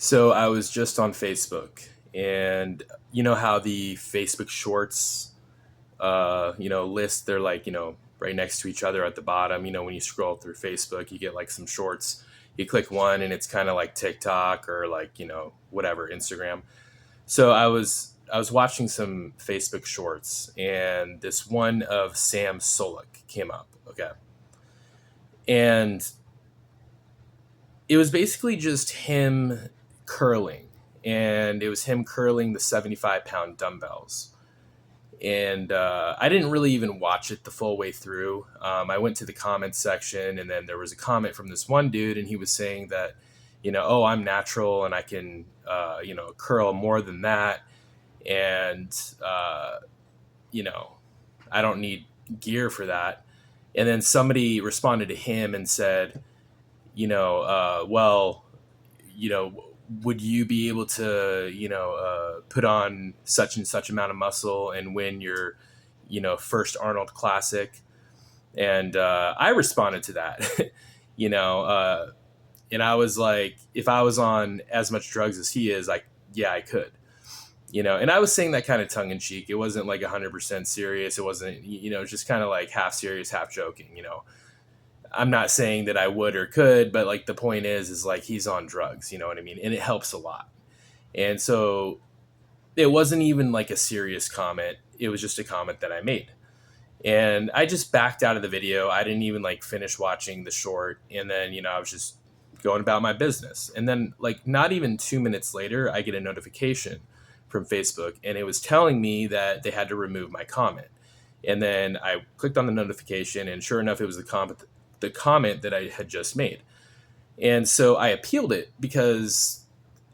So I was just on Facebook, and you know how the Facebook Shorts, list, they're like, right next to each other at the bottom. When you scroll through Facebook, you get like some shorts. You click one, and it's kind of like TikTok or like whatever, Instagram. So I was watching some Facebook Shorts, and this one of Sam Solik came up. Okay, and it was basically just him curling, and it was him curling the 75-pound dumbbells. And I didn't really even watch it the full way through. I went to the comments section, and then there was a comment from this one dude, and he was saying that, oh, I'm natural and I can, curl more than that, and you know, I don't need gear for that. And then somebody responded to him and said, well, you know, would you be able to, put on such and such amount of muscle and win your, first Arnold Classic? And I responded to that, you know, uh, and I was like, if I was on as much drugs as he is, like, yeah, I could. And I was saying that kind of tongue in cheek. It wasn't like 100% serious. It wasn't, just kind of like half serious, half joking. I'm not saying that I would or could, but like the point is like he's on drugs, you know what I mean? And it helps a lot. And so it wasn't even like a serious comment. It was just a comment that I made. And I just backed out of the video. I didn't even like finish watching the short. And then, I was just going about my business. And then like not even 2 minutes later, I get a notification from Facebook, and it was telling me that they had to remove my comment. And then I clicked on the notification, and sure enough, it was the comment that I had just made. And so I appealed it because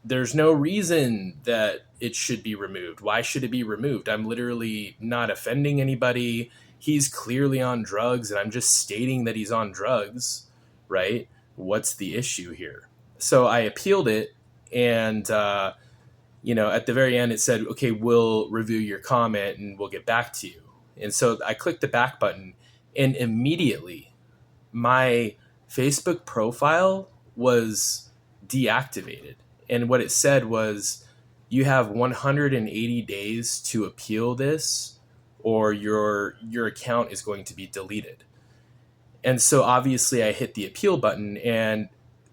there's no reason that it should be removed. Why should it be removed? I'm literally not offending anybody. He's clearly on drugs, and I'm just stating that he's on drugs, right? What's the issue here? So I appealed it, and at the very end, it said, okay, we'll review your comment and we'll get back to you. And so I clicked the back button, and immediately my Facebook profile was deactivated. And what it said was, you have 180 days to appeal this, or your account is going to be deleted. And so obviously I hit the appeal button, and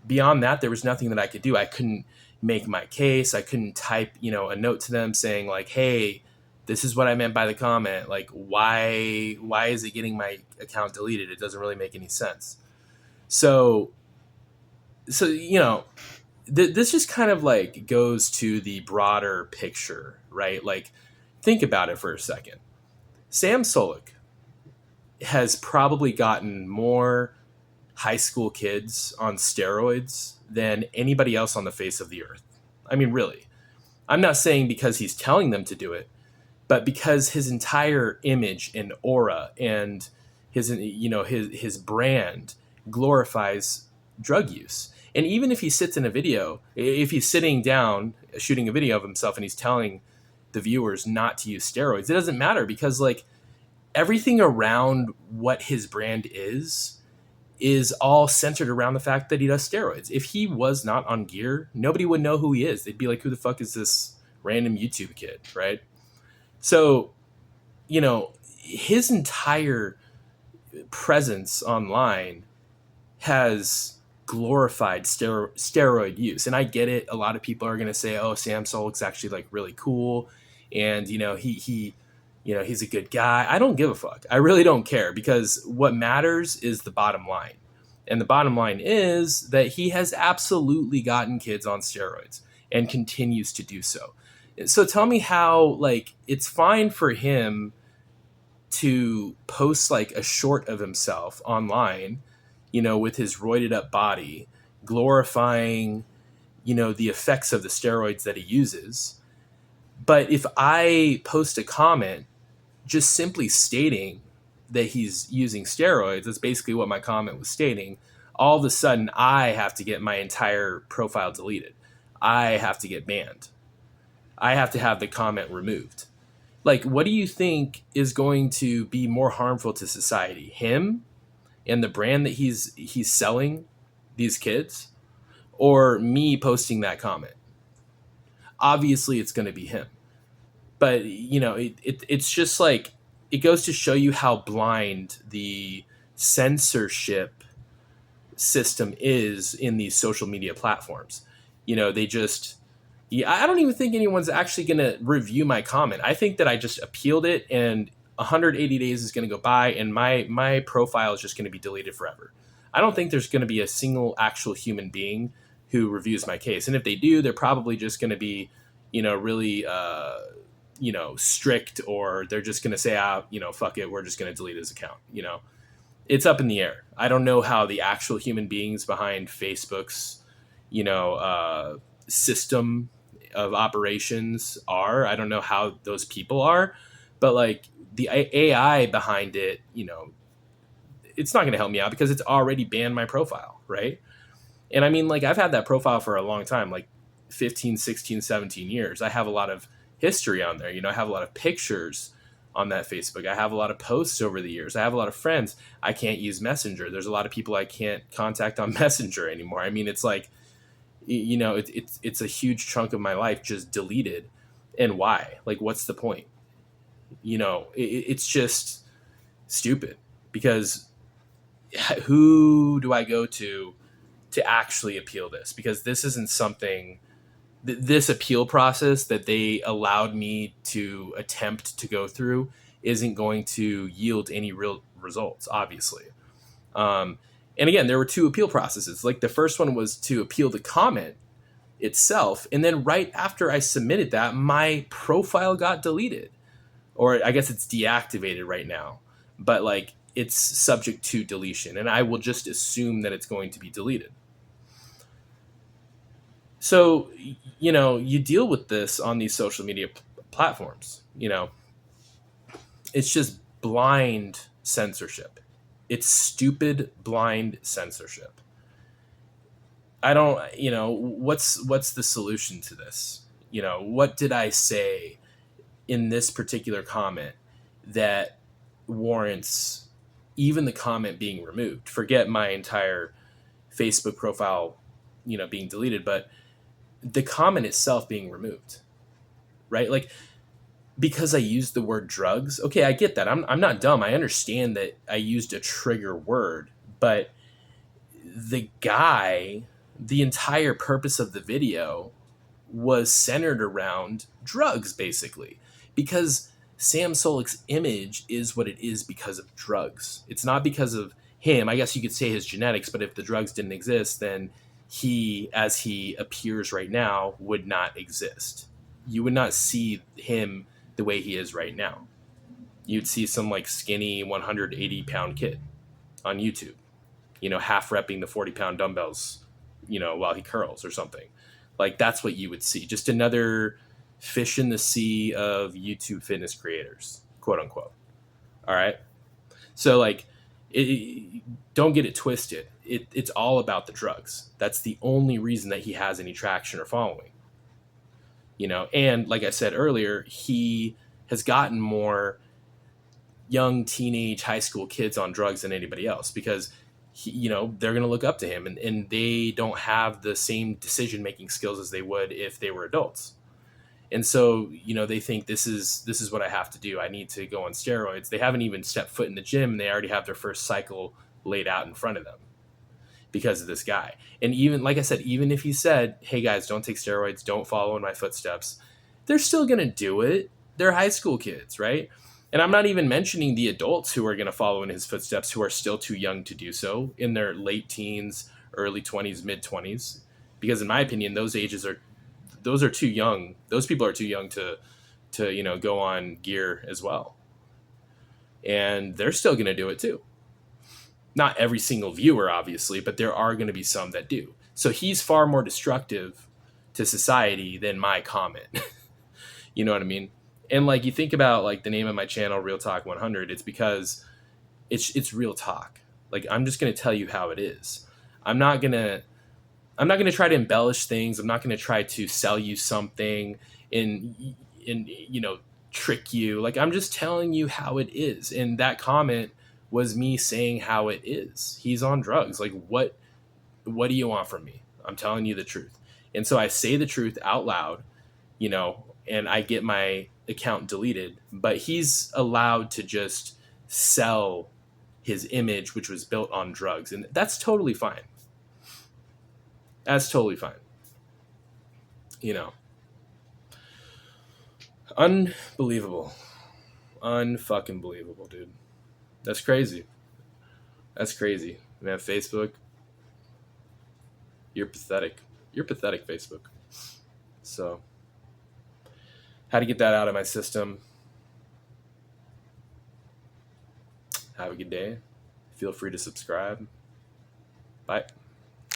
beyond that, there was nothing that I could do. I couldn't make my case. I couldn't type, a note to them saying like, hey, this is what I meant by the comment. Like, why is it getting my account deleted? It doesn't really make any sense. So, this just kind of like goes to the broader picture, right? Like, think about it for a second. Sam Solik has probably gotten more high school kids on steroids than anybody else on the face of the earth. I mean, really. I'm not saying because he's telling them to do it, but because his entire image and aura and his brand glorifies drug use. And even if he sits in a video, if he's sitting down shooting a video of himself and he's telling the viewers not to use steroids, it doesn't matter, because like everything around what his brand is all centered around the fact that he does steroids. If he was not on gear, nobody would know who he is. They'd be like, who the fuck is this random YouTube kid, right? So, his entire presence online has glorified steroid use. And I get it. A lot of people are going to say, oh, Sam Solik's actually like really cool. And, he's a good guy. I don't give a fuck. I really don't care, because what matters is the bottom line. And the bottom line is that he has absolutely gotten kids on steroids and continues to do so. So tell me how, like, it's fine for him to post like a short of himself online, with his roided up body, glorifying, the effects of the steroids that he uses. But if I post a comment just simply stating that he's using steroids, that's basically what my comment was stating, all of a sudden I have to get my entire profile deleted. I have to get banned. I have to have the comment removed. Like, what do you think is going to be more harmful to society? Him and the brand that he's selling these kids, or me posting that comment? obviously it's going to be him. But it's just like, it goes to show you how blind the censorship system is in these social media platforms. They just, yeah, I don't even think anyone's actually going to review my comment. I think that I just appealed it, and 180 days is going to go by, and my profile is just going to be deleted forever. I don't think there's going to be a single actual human being who reviews my case. And if they do, they're probably just going to be, really, strict, or they're just going to say, fuck it, we're just going to delete his account. It's up in the air. I don't know how the actual human beings behind Facebook's, system of operations are. I don't know how those people are, but like the AI behind it, it's not going to help me out because it's already banned my profile, right? And I mean, like, I've had that profile for a long time, like 15, 16, 17 years. I have a lot of history on there. I have a lot of pictures on that Facebook. I have a lot of posts over the years. I have a lot of friends. I can't use Messenger. There's a lot of people I can't contact on Messenger anymore. I mean, it's like, it's a huge chunk of my life just deleted. And why? Like, what's the point? It's just stupid, because who do I go to actually appeal this? Because this isn't something, this appeal process that they allowed me to attempt to go through isn't going to yield any real results, obviously. And again, there were two appeal processes. Like, the first one was to appeal the comment itself. And then right after I submitted that, my profile got deleted, or I guess it's deactivated right now, but like, it's subject to deletion, and I will just assume that it's going to be deleted. So, you deal with this on these social media platforms. It's just blind censorship. It's stupid, blind censorship. I don't, what's the solution to this? What did I say in this particular comment that warrants even the comment being removed? Forget my entire Facebook profile, being deleted, but the comment itself being removed, right? Like, because I used the word drugs. Okay, I get that. I'm not dumb. I understand that I used a trigger word, but the entire purpose of the video was centered around drugs, basically, because Sam Solik's image is what it is because of drugs. It's not because of him. I guess you could say his genetics, but if the drugs didn't exist, then he, as he appears right now, would not exist. You would not see him the way he is right now. You'd see some like skinny 180-pound kid on YouTube, half repping the 40-pound dumbbells, while he curls or something. Like, that's what you would see. Just another fish in the sea of YouTube fitness creators, quote unquote. All right. So like, don't get it twisted. It's all about the drugs. That's the only reason that he has any traction or following. And like I said earlier, he has gotten more young teenage high school kids on drugs than anybody else, because they're going to look up to him, and they don't have the same decision-making skills as they would if they were adults. And so, they think this is what I have to do. I need to go on steroids. They haven't even stepped foot in the gym, and they already have their first cycle laid out in front of them because of this guy. And even, like I said, even if he said, hey guys, don't take steroids, don't follow in my footsteps, they're still going to do it. They're high school kids, right? And I'm not even mentioning the adults who are going to follow in his footsteps, who are still too young to do so, in their late teens, early 20s, mid 20s, because in my opinion, those are too young. Those people are too young to go on gear as well. And they're still going to do it too. Not every single viewer, obviously, but there are going to be some that do. So he's far more destructive to society than my comment. You know what I mean? And like, you think about like the name of my channel, Real Talk 100, it's because it's real talk. Like, I'm just going to tell you how it is. I'm not going to try to embellish things. I'm not going to try to sell you something and trick you. Like, I'm just telling you how it is. And that comment was me saying how it is. He's on drugs. Like, what do you want from me? I'm telling you the truth. And so I say the truth out loud. and I get my account deleted, but he's allowed to just sell his image, which was built on drugs. And that's totally fine. That's totally fine. You know, unbelievable. Unfucking believable, dude. That's crazy. That's crazy. Man, Facebook, you're pathetic. You're pathetic, Facebook. So, how to get that out of my system. Have a good day. Feel free to subscribe. Bye.